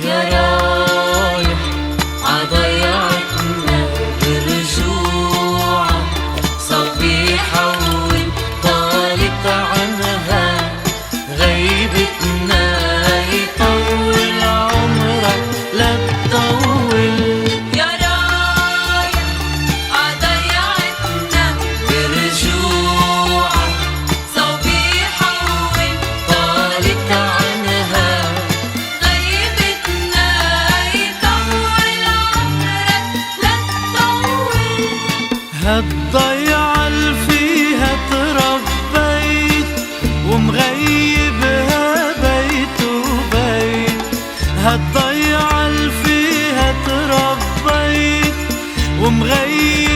يا رايح عضيعتنا برجوعك، صبيحة وانطالت عنها غيبتنا، يطول عمرك لا تطول. يا رايح عضيعتنا برجوعك صبيحة طالت عنها غيبتنا، يطول عمرك لا تطول. هالضيعة اللي فيها تربيت ومغيبها بيت وبيت، هالضيعة اللي فيها تربيت ومغيبها